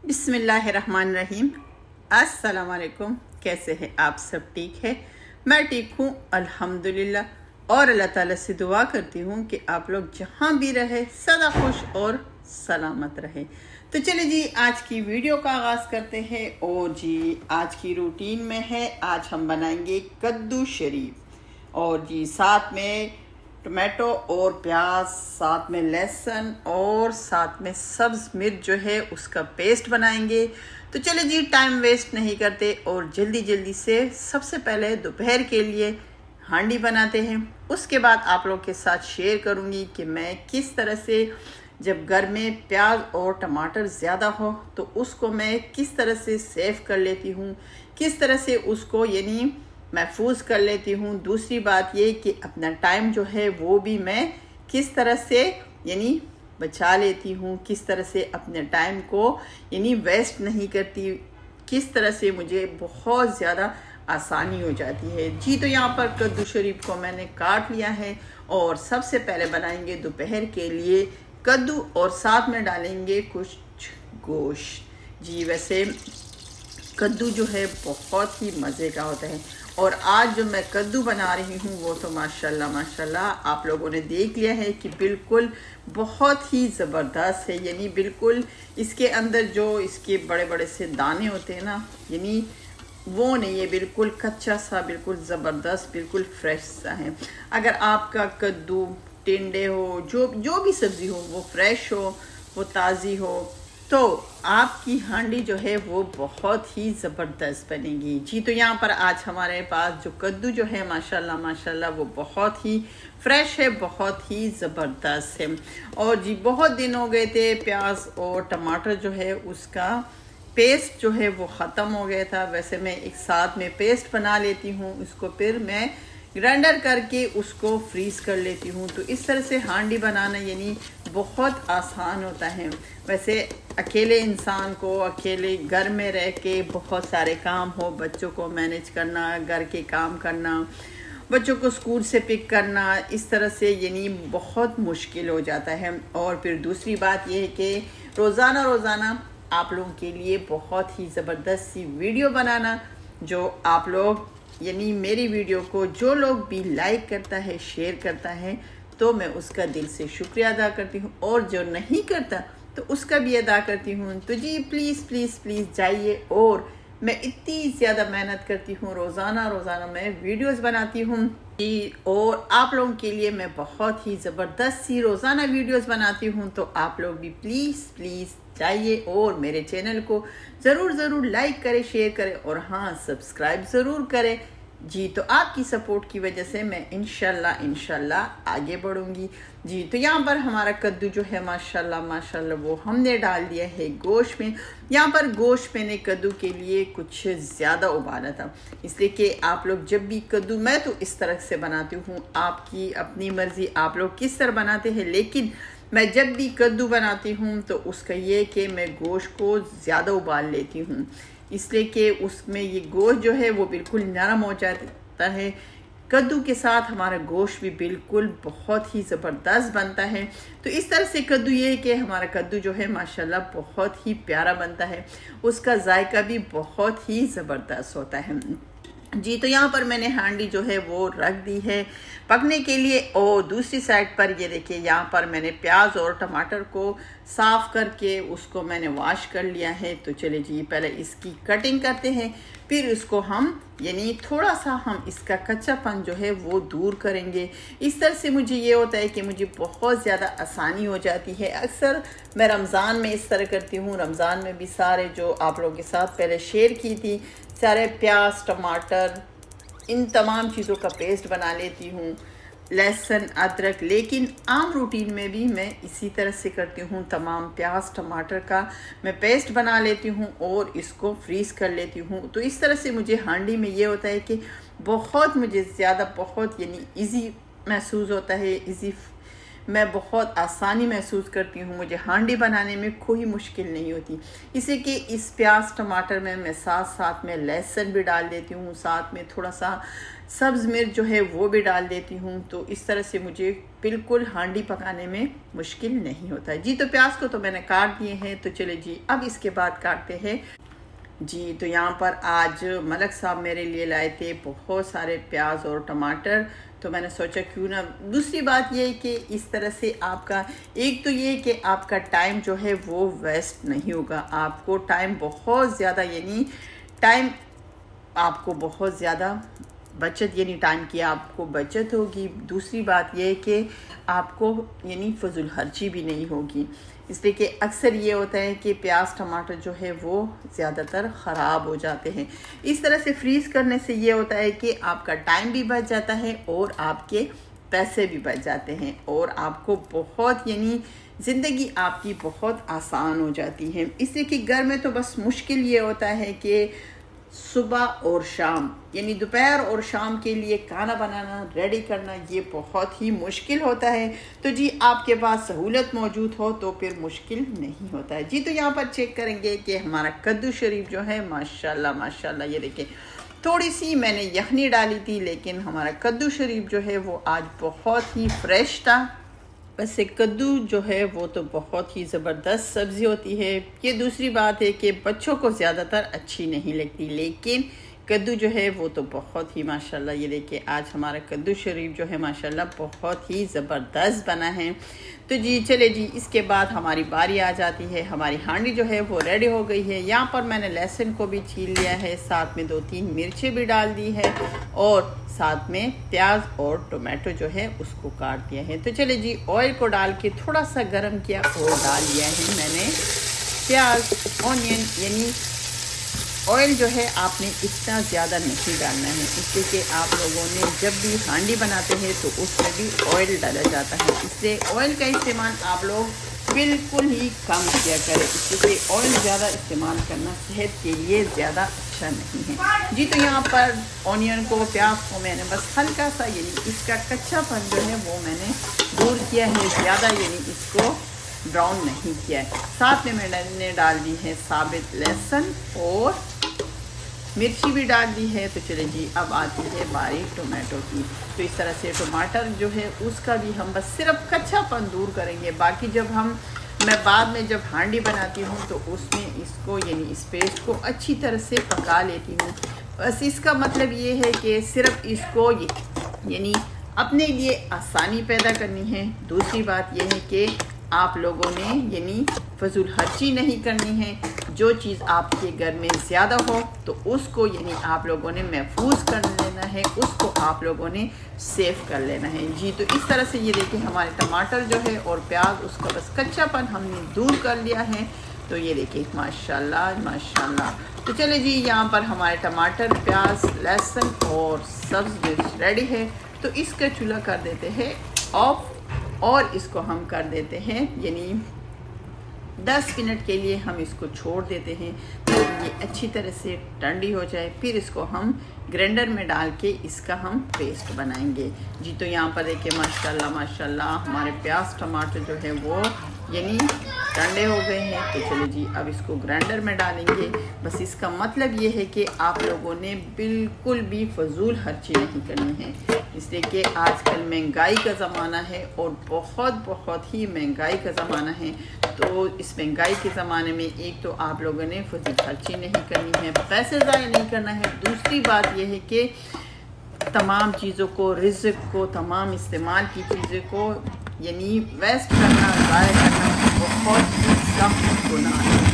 बिस्मिल्लाहिर्रहमानिर्रहीम। अस्सलाम वालेकुम। कैसे हैं आप सब? ठीक है, मैं ठीक हूँ अल्हम्दुलिल्लाह। और अल्लाह ताला से दुआ करती हूँ कि आप लोग जहाँ भी रहे सदा खुश और सलामत रहे। तो चलिए जी, आज की वीडियो का आगाज़ करते हैं। और जी, आज की रूटीन में है, आज हम बनाएंगे कद्दू शरीफ। और जी साथ में टमाटो और प्याज, साथ में लहसुन और साथ में सब्ज़ मिर्च जो है उसका पेस्ट बनाएंगे। तो चले जी, टाइम वेस्ट नहीं करते और जल्दी जल्दी से सबसे पहले दोपहर के लिए हांडी बनाते हैं। उसके बाद आप लोग के साथ शेयर करूंगी कि मैं किस तरह से, जब घर में प्याज और टमाटर ज़्यादा हो तो उसको मैं किस तरह से सेव कर लेती हूँ, किस तरह से उसको यानी महफूज कर लेती हूँ। दूसरी बात ये कि अपना टाइम जो है वो भी मैं किस तरह से यानी बचा लेती हूँ, किस तरह से अपने टाइम को यानी वेस्ट नहीं करती, किस तरह से मुझे बहुत ज़्यादा आसानी हो जाती है जी। तो यहाँ पर कद्दू शरीफ को मैंने काट लिया है और सबसे पहले बनाएंगे दोपहर के लिए कद्दू और साथ में डालेंगे कुछ गोश्त जी। वैसे कद्दू जो है बहुत ही मज़े का होता है और आज जो मैं कद्दू बना रही हूँ वो तो माशाल्लाह माशाल्लाह आप लोगों ने देख लिया है कि बिल्कुल बहुत ही ज़बरदस्त है। यानी बिल्कुल इसके अंदर जो इसके बड़े बड़े से दाने होते हैं ना, यानी वो नहीं है, बिल्कुल कच्चा सा, बिल्कुल ज़बरदस्त, बिल्कुल फ्रेश सा है। अगर आपका कद्दू टिंडे हो, जो भी सब्ज़ी हो वो फ्रेश हो, वो ताज़ी हो, तो आपकी हांडी जो है वो बहुत ही ज़बरदस्त बनेगी जी। तो यहाँ पर आज हमारे पास जो कद्दू जो है माशाल्लाह माशाल्लाह वो बहुत ही फ्रेश है, बहुत ही ज़बरदस्त है। और जी बहुत दिन हो गए थे, प्याज और टमाटर जो है उसका पेस्ट जो है वो ख़त्म हो गया था। वैसे मैं एक साथ में पेस्ट बना लेती हूँ, इसको फिर मैं ग्राइंडर करके उसको फ्रीज़ कर लेती हूँ। तो इस तरह से हांडी बनाना यानी बहुत आसान होता है। वैसे अकेले इंसान को अकेले घर में रह के बहुत सारे काम हो, बच्चों को मैनेज करना, घर के काम करना, बच्चों को स्कूल से पिक करना, इस तरह से यानी बहुत मुश्किल हो जाता है। और फिर दूसरी बात यह है कि रोज़ाना आप लोगों के लिए बहुत ही ज़बरदस्त सी वीडियो बनाना, जो आप लोग यानी मेरी वीडियो को जो लोग भी लाइक करता है, शेयर करता है, तो मैं उसका दिल से शुक्रिया अदा करती हूँ। और जो नहीं करता तो उसका भी अदा करती हूँ। तो जी प्लीज़ प्लीज़ प्लीज़ जाइए। और मैं इतनी ज़्यादा मेहनत करती हूँ, रोज़ाना मैं वीडियोस बनाती हूँ जी। और आप लोगों के लिए मैं बहुत ही ज़बरदस्त सी रोज़ाना वीडियोस बनाती हूँ। तो आप लोग भी प्लीज़ जाइए और मेरे चैनल को ज़रूर लाइक करें, शेयर करें और हाँ, सब्सक्राइब ज़रूर करें जी। तो आपकी सपोर्ट की वजह से मैं इंशाल्लाह आगे बढ़ूंगी जी। तो यहाँ पर हमारा कद्दू जो है माशाल्लाह वो हमने डाल दिया है गोश्त में। यहाँ पर गोश्त मैंने कद्दू के लिए कुछ ज़्यादा उबाला था, इसलिए कि आप लोग जब भी कद्दू, मैं तो इस तरह से बनाती हूँ, आपकी अपनी मर्ज़ी आप लोग किस तरह बनाते हैं, लेकिन मैं जब भी कद्दू बनाती हूँ तो उसका ये कि मैं गोश्त को ज़्यादा उबाल लेती हूँ, इसलिए कि उसमें ये गोश्त जो है वो बिल्कुल नरम हो जाता है। कद्दू के साथ हमारा गोश्त भी बिल्कुल बहुत ही ज़बरदस्त बनता है। तो इस तरह से कद्दू ये है कि हमारा कद्दू जो है माशाल्लाह बहुत ही प्यारा बनता है, उसका जायका भी बहुत ही ज़बरदस्त होता है जी। तो यहाँ पर मैंने हांडी जो है वो रख दी है पकने के लिए। और दूसरी साइड पर ये देखिए, यहाँ पर मैंने प्याज और टमाटर को साफ़ करके उसको मैंने वॉश कर लिया है। तो चले जी, पहले इसकी कटिंग करते हैं, फिर इसको हम यानी थोड़ा सा हम इसका कच्चापन जो है वो दूर करेंगे। इस तरह से मुझे ये होता है कि मुझे बहुत ज़्यादा आसानी हो जाती है। अक्सर मैं रमज़ान में इस तरह करती हूँ, रमज़ान में भी सारे जो आप लोगों के साथ पहले शेयर की थी, सारे प्याज टमाटर इन तमाम चीज़ों का पेस्ट बना लेती हूँ, लहसुन अदरक। लेकिन आम रूटीन में भी मैं इसी तरह से करती हूँ, तमाम प्याज टमाटर का मैं पेस्ट बना लेती हूँ और इसको फ्रीज़ कर लेती हूँ। तो इस तरह से मुझे हांडी में ये होता है कि बहुत मुझे ज़्यादा बहुत यानी इजी महसूस होता है, मैं बहुत आसानी महसूस करती हूँ, मुझे हांडी बनाने में कोई मुश्किल नहीं होती। इसे कि इस प्याज टमाटर में मैं साथ में लहसुन भी डाल देती हूँ, साथ में थोड़ा सा सब्ज़ मिर्च जो है वो भी डाल देती हूँ। तो इस तरह से मुझे बिल्कुल हांडी पकाने में मुश्किल नहीं होता है जी। तो प्याज को तो मैंने काट दिए हैं, तो चले जी अब इसके बाद काटते हैं जी। तो यहाँ पर आज मलक साहब मेरे लिए लाए थे बहुत सारे प्याज और टमाटर, तो मैंने सोचा क्यों ना। दूसरी बात ये है कि इस तरह से आपका एक तो ये कि आपका टाइम जो है वो वेस्ट नहीं होगा, आपको टाइम बहुत ज़्यादा यानी टाइम आपको बहुत ज़्यादा बचत यानी टाइम की आपको बचत होगी। दूसरी बात यह है कि आपको यानी फजूल खर्ची भी नहीं होगी, इसलिए कि अक्सर ये होता है कि प्याज टमाटर जो है वो ज़्यादातर ख़राब हो जाते हैं। इस तरह से फ्रीज़ करने से ये होता है कि आपका टाइम भी बच जाता है और आपके पैसे भी बच जाते हैं और आपको बहुत यानी ज़िंदगी आपकी बहुत आसान हो जाती है। इसलिए कि घर में तो बस मुश्किल ये होता है कि सुबह और शाम यानी दोपहर और शाम के लिए खाना बनाना रेडी करना ये बहुत ही मुश्किल होता है। तो जी आपके पास सहूलत मौजूद हो तो फिर मुश्किल नहीं होता है जी। तो यहाँ पर चेक करेंगे कि हमारा कद्दू शरीफ जो है माशाल्लाह माशाल्लाह, ये देखिए थोड़ी सी मैंने यखनी डाली थी, लेकिन हमारा कद्दू शरीफ जो है वो आज बहुत ही फ्रेश था। वैसे कद्दू जो है वो तो बहुत ही ज़बरदस्त सब्ज़ी होती है। ये दूसरी बात है कि बच्चों को ज़्यादातर अच्छी नहीं लगती, लेकिन कद्दू जो है वो तो बहुत ही माशाल्लाह, ये देखिए आज हमारा कद्दू शरीफ जो है माशाल्लाह बहुत ही ज़बरदस्त बना है। तो जी चले जी इसके बाद हमारी बारी आ जाती है। हमारी हांडी जो है वो रेडी हो गई है। यहाँ पर मैंने लहसुन को भी छील लिया है, साथ में 2-3 मिर्चें भी डाल दी है और साथ में प्याज और टोमेटो जो है उसको काट दिया है। तो चले जी ऑयल को डाल के थोड़ा सा गर्म किया और डाल दिया है मैंने प्याज ऑनियन। यानी ऑयल जो है आपने इतना ज़्यादा नहीं डालना है, इसलिए कि आप लोगों ने जब भी हांडी बनाते हैं तो उसमें भी ऑयल डाला जाता है, इसलिए ऑयल का इस्तेमाल आप लोग बिल्कुल ही कम किया करें, इसलिए कि ऑयल ज़्यादा इस्तेमाल करना सेहत के लिए ज़्यादा अच्छा नहीं है जी। तो यहाँ पर ऑनियन को प्याज को मैंने बस हल्का सा यानी इसका कच्चापन जो है वो मैंने दूर किया है, ज़्यादा यानी इसको ब्राउन नहीं किया है। साथ में मैंने डाल दी है साबित लहसुन और मिर्ची भी डाल दी है। तो चले जी अब आती है बारी टोमेटो की। तो इस तरह से टमाटर जो है उसका भी हम बस सिर्फ कच्चापन दूर करेंगे, बाकी जब मैं बाद में जब हांडी बनाती हूँ तो उसमें इसको यानी इस पेस्ट को अच्छी तरह से पका लेती हूँ। बस इसका मतलब ये है कि सिर्फ इसको यानी अपने लिए आसानी पैदा करनी है। दूसरी बात यह है कि आप लोगों ने यानी फजूल खर्ची नहीं करनी है। जो चीज़ आपके घर में ज़्यादा हो तो उसको यानी आप लोगों ने महफूज कर लेना है, उसको आप लोगों ने सेव कर लेना है जी। तो इस तरह से ये देखिए हमारे टमाटर जो है और प्याज उसका बस कच्चापन हमने दूर कर लिया है। तो ये देखिए माशाल्लाह माशाल्लाह। तो चले जी यहाँ पर हमारे टमाटर प्याज लहसुन और सब्ज़ मिर्च रेडी है। तो इसका चूल्हा कर देते हैं ऑफ और इसको हम कर देते हैं यानी 10 मिनट के लिए हम इसको छोड़ देते हैं तो ये अच्छी तरह से ठंडी हो जाए, फिर इसको हम ग्राइंडर में डाल के इसका हम पेस्ट बनाएंगे जी। तो यहाँ पर देखिए माशाल्लाह माशाल्लाह हमारे प्याज टमाटर जो है वो यानी ठंडे हो गए हैं। तो चलो जी अब इसको ग्राइंडर में डालेंगे। बस इसका मतलब ये है कि आप लोगों ने बिल्कुल भी फजूल खर्ची नहीं करनी है, इसलिए कि आजकल महंगाई का ज़माना है और बहुत ही महंगाई का ज़माना है। तो इस महंगाई के ज़माने में एक तो आप लोगों ने फजूल खर्ची नहीं करनी है, पैसे ज़ाया नहीं करना है। दूसरी बात यह है कि तमाम चीज़ों को रिज़्क को तमाम इस्तेमाल की चीज़ों को यानी वेस्ट करना ज़ाया करना बहुत ही सख्त गुनाह है।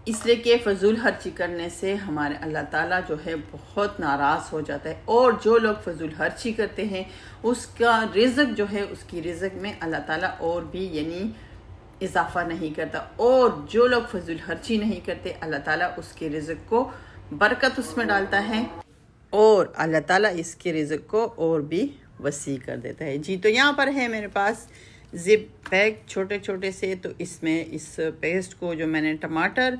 इसलिए कि फ़जूल खर्ची करने से हमारे अल्लाह ताला जो है बहुत नाराज़ हो जाता है, और जो लोग फजूल खर्ची करते हैं उसका रिज़्क जो है उसकी रिज़्क में अल्लाह ताला और भी यानी इजाफा नहीं करता। और जो लोग फजूल खर्ची नहीं करते, अल्लाह ताला उसके रिज़्क़ को बरकत उसमें डालता है और अल्लाह ताला इसके रिज़्क़ को और भी वसी कर देता है। जी, तो यहाँ पर है मेरे पास ज़िप बैग छोटे छोटे से। तो इसमें इस पेस्ट को जो मैंने टमाटर,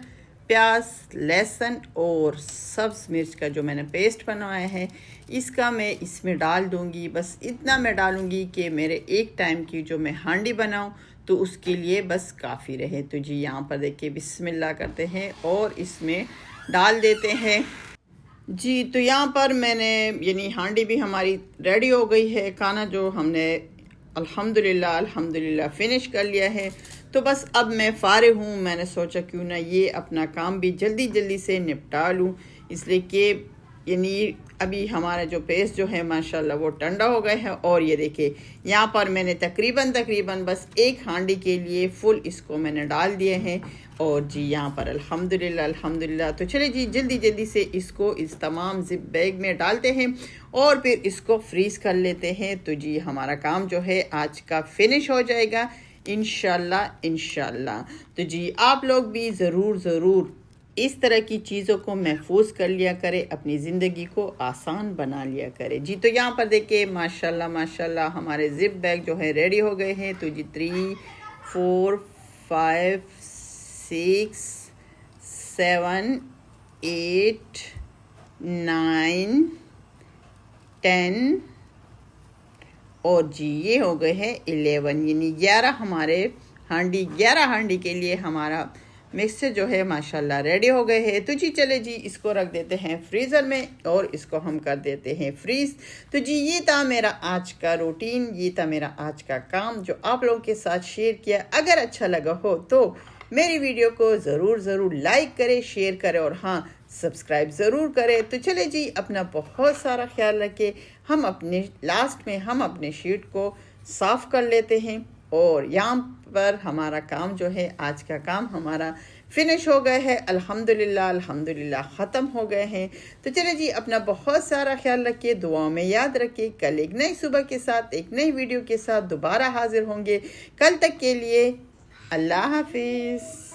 प्याज, लहसुन और सब्ज़ मिर्च का जो मैंने पेस्ट बनवाया है, इसका मैं इसमें डाल दूँगी। बस इतना मैं डालूँगी कि मेरे एक टाइम की जो मैं हांडी बनाऊँ तो उसके लिए बस काफ़ी रहे। तो जी यहाँ पर देखिए बिस्मिल्लाह करते हैं और इसमें डाल देते हैं। जी, तो यहाँ पर मैंने यानी हांडी भी हमारी रेडी हो गई है। खाना जो हमने अल्हम्दुलिल्लाह फ़िनिश कर लिया है। तो बस अब मैं फ़ारिग हूँ। मैंने सोचा क्यों ना ये अपना काम भी जल्दी जल्दी से निपटा लूँ, इसलिए कि यानी अभी हमारा जो पेस्ट जो है माशाल्लाह वो ठंडा हो गया है। और ये देखिए यहाँ पर मैंने तकरीबन बस एक हांडी के लिए फुल इसको मैंने डाल दिए हैं। और जी यहाँ पर अल्हम्दुलिल्लाह। तो चलिए जी जल्दी से इसको इस तमाम ज़िप बैग में डालते हैं और फिर इसको फ्रीज़ कर लेते हैं। तो जी हमारा काम जो है आज का फिनिश हो जाएगा इंशाल्लाह। तो जी आप लोग भी ज़रूर इस तरह की चीज़ों को महफूज कर लिया करें, अपनी ज़िंदगी को आसान बना लिया करें। जी, तो यहाँ पर देखिए माशाल्लाह हमारे ज़िप बैग जो है रेडी हो गए हैं। तो जी 3 4 5 6 7 8 9 10 और जी ये हो गए हैं 11, यानी 11 हांडी के लिए हमारा मिक्सचर जो है माशाल्लाह रेडी हो गए हैं। तो जी चले जी इसको रख देते हैं फ्रीज़र में और इसको हम कर देते हैं फ्रीज़। तो जी ये था मेरा आज का रूटीन, ये था मेरा आज का काम जो आप लोगों के साथ शेयर किया। अगर अच्छा लगा हो तो मेरी वीडियो को ज़रूर लाइक करें, शेयर करें और हाँ सब्सक्राइब ज़रूर करें। तो चले जी अपना बहुत सारा ख्याल रखें। हम अपने लास्ट में हम अपने शीट को साफ़ कर लेते हैं और यहाँ पर हमारा काम जो है आज का काम हमारा फिनिश हो गया है। अल्हम्दुलिल्लाह ख़त्म हो गए हैं। तो चले जी अपना बहुत सारा ख्याल रखिए, दुआओं में याद रखिए। कल एक नई सुबह के साथ एक नई वीडियो के साथ दोबारा हाजिर होंगे। कल तक के लिए अल्लाह हाफिज़।